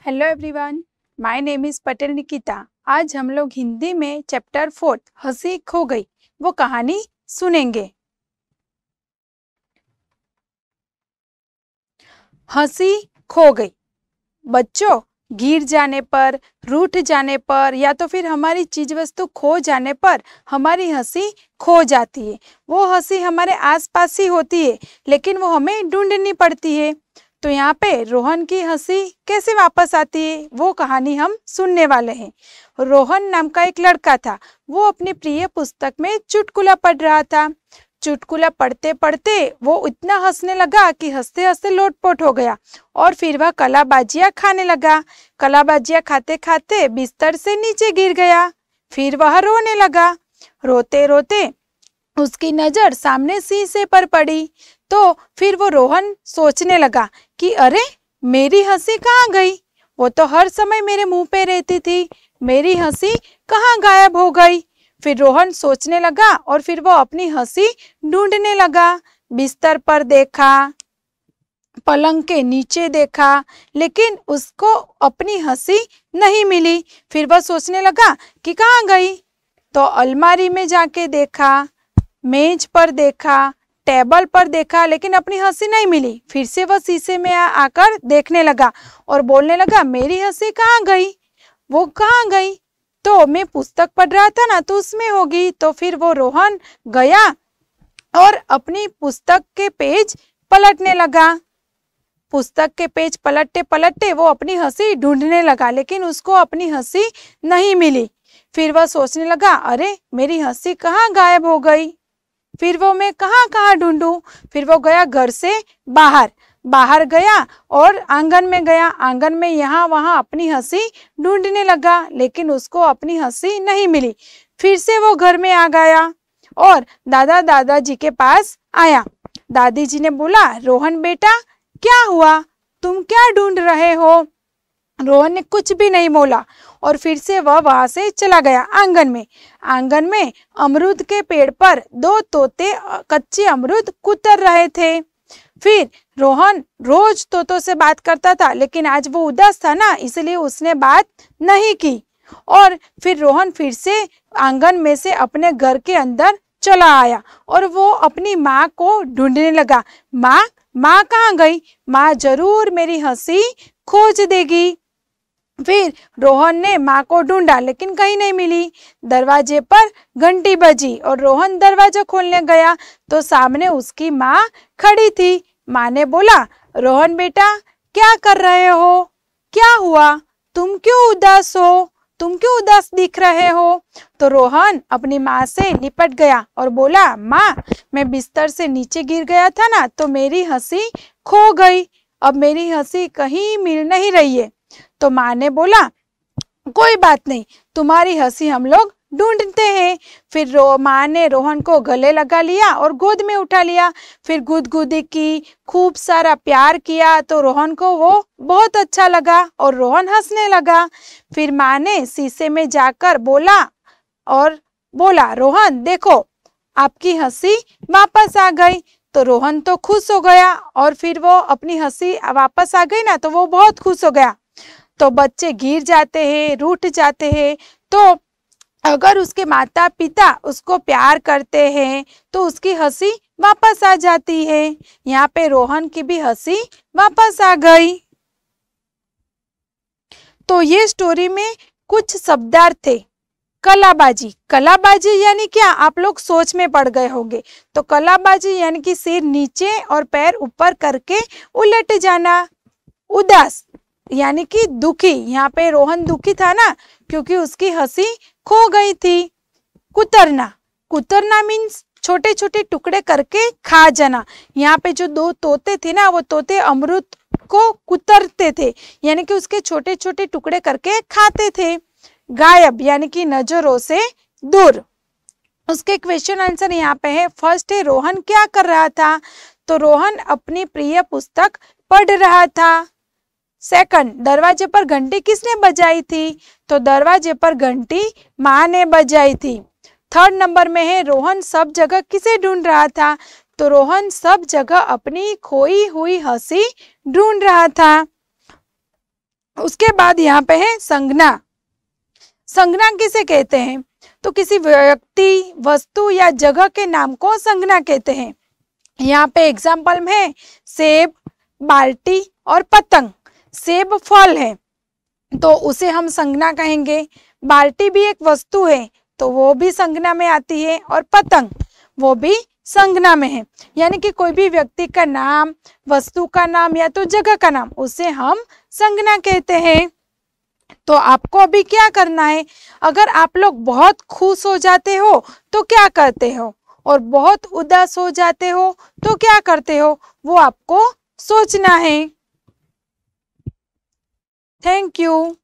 Hello everyone, my name is Patel Nikita. आज हम लोग हिंदी में चैप्टर 4 हंसी खो गई वो कहानी सुनेंगे। हंसी खो गई। बच्चों, गिर जाने पर, रूठ जाने पर या तो फिर हमारी चीज वस्तु खो जाने पर हमारी हंसी खो जाती है। वो हंसी हमारे आसपास ही होती है, लेकिन वो हमें ढूंढनी पड़ती है। तो यहाँ पे रोहन की हंसी कैसे वापस आती है वो कहानी हम सुनने वाले हैं। रोहन नाम का एक लड़का था। वो अपनी प्रिय पुस्तक में चुटकुला पढ़ रहा था। चुटकुला पढ़ते पढ़ते वो इतना हंसने लगा कि हंसते हंसते लोटपोट हो गया और फिर वह कलाबाजियां खाने लगा। कलाबाजियां खाते खाते बिस्तर से नीचे गिर गया। फिर वह रोने लगा। रोते रोते उसकी नजर सामने शीशे पर पड़ी। तो फिर वो रोहन सोचने लगा कि अरे, मेरी हंसी कहाँ गई? वो तो हर समय मेरे मुंह पे रहती थी, मेरी हंसी कहाँ गायब हो गई? फिर रोहन सोचने लगा और फिर वो अपनी हंसी ढूंढने लगा। बिस्तर पर देखा, पलंग के नीचे देखा, लेकिन उसको अपनी हंसी नहीं मिली। फिर वह सोचने लगा कि कहाँ गई? तो अलमारी में जाके देखा, मेज पर देखा, टेबल पर देखा, लेकिन अपनी हंसी नहीं मिली। फिर से वह शीशे में आकर देखने लगा और बोलने लगा, मेरी हंसी कहाँ गई? वो कहाँ गई? तो मैं पुस्तक पढ़ रहा था ना, तो उसमें होगी। तो फिर वो रोहन गया और अपनी पुस्तक के पेज पलटने लगा। पुस्तक के पेज पलटते पलटते वो अपनी हंसी ढूंढने लगा, लेकिन उसको अपनी हंसी नहीं मिली। फिर वह सोचने लगा, अरे, मेरी हंसी कहाँ गायब हो गई? फिर वो मैं कहाँ कहाँ ढूंढूं? फिर वो गया घर से बाहर गया और आंगन में गया। आंगन में यहाँ वहाँ अपनी हंसी ढूंढने लगा, लेकिन उसको अपनी हंसी नहीं मिली। फिर से वो घर में आ गया और दादाजी के पास आया। दादी जी ने बोला, रोहन बेटा, क्या हुआ? तुम क्या ढूंढ रहे हो? रोहन ने कुछ भी नहीं बोला और फिर से वह वहां से चला गया आंगन में। आंगन में अमरूद के पेड़ पर दो तोते कच्चे अमरूद कुतर रहे थे। फिर रोहन रोज तोतों से बात करता था, लेकिन आज वो उदास था ना, इसलिए उसने बात नहीं की। और फिर रोहन फिर से आंगन में से अपने घर के अंदर चला आया और वो अपनी माँ को ढूंढने लगा। माँ कहाँ गई? माँ जरूर मेरी हंसी खोज देगी। फिर रोहन ने माँ को ढूंढा, लेकिन कहीं नहीं मिली। दरवाजे पर घंटी बजी और रोहन दरवाजा खोलने गया तो सामने उसकी माँ खड़ी थी। माँ ने बोला, रोहन बेटा, क्या कर रहे हो? क्या हुआ? तुम क्यों उदास हो? तुम क्यों उदास दिख रहे हो? तो रोहन अपनी माँ से लिपट गया और बोला, माँ, मैं बिस्तर से नीचे गिर गया था ना, तो मेरी हंसी खो गई। अब मेरी हंसी कहीं मिल नहीं रही है। तो माँ ने बोला, कोई बात नहीं, तुम्हारी हंसी हम लोग ढूंढते हैं। फिर माँ ने रोहन को गले लगा लिया और गोद में उठा लिया। फिर गुदगुदी की, खूब सारा प्यार किया। तो रोहन को वो बहुत अच्छा लगा और रोहन हंसने लगा। फिर माँ ने शीशे में जाकर बोला, रोहन देखो, आपकी हंसी वापस आ गई। तो रोहन तो खुश हो गया और फिर वो अपनी हंसी वापस आ गई ना, तो वो बहुत खुश हो गया। तो बच्चे गिर जाते हैं, रूठ जाते हैं, तो अगर उसके माता पिता उसको प्यार करते हैं तो उसकी हंसी वापस आ जाती है। यहाँ पे रोहन की भी हंसी वापस आ गई। तो ये स्टोरी में कुछ शब्दार्थ थे। कलाबाजी यानी क्या? आप लोग सोच में पड़ गए होंगे। तो कलाबाजी यानी कि सिर नीचे और पैर ऊपर करके उलट जाना। उदास यानी कि दुखी। यहाँ पे रोहन दुखी था ना, क्योंकि उसकी हंसी खो गई थी। कुतरना मीन्स छोटे छोटे टुकड़े करके खा जाना। यहाँ पे जो दो तोते थे ना, वो तोते अमरूद को कुतरते थे, यानी कि उसके छोटे छोटे टुकड़े करके खाते थे। गायब यानी कि नजरों से दूर। उसके क्वेश्चन आंसर यहाँ पे है। फर्स्ट है, रोहन क्या कर रहा था? तो रोहन अपनी प्रिय पुस्तक पढ़ रहा था। सेकंड, दरवाजे पर घंटी किसने बजाई थी? तो दरवाजे पर घंटी माँ ने बजाई थी। थर्ड नंबर में है, रोहन सब जगह किसे ढूंढ रहा था? तो रोहन सब जगह अपनी खोई हुई हंसी ढूंढ रहा था। उसके बाद यहाँ पे है संज्ञा। संज्ञा किसे कहते हैं? तो किसी व्यक्ति, वस्तु या जगह के नाम को संज्ञा कहते हैं। यहाँ पे एग्जाम्पल में है सेब, बाल्टी और पतंग। सेब फल है तो उसे हम संज्ञा कहेंगे। बाल्टी भी एक वस्तु है तो वो भी संज्ञा में आती है, और पतंग वो भी संज्ञा में है। यानी कि कोई भी व्यक्ति का नाम, वस्तु का नाम या तो जगह का नाम, उसे हम संज्ञा कहते हैं। तो आपको अभी क्या करना है, अगर आप लोग बहुत खुश हो जाते हो तो क्या करते हो, और बहुत उदास हो जाते हो तो क्या करते हो, वो आपको सोचना है। Thank you.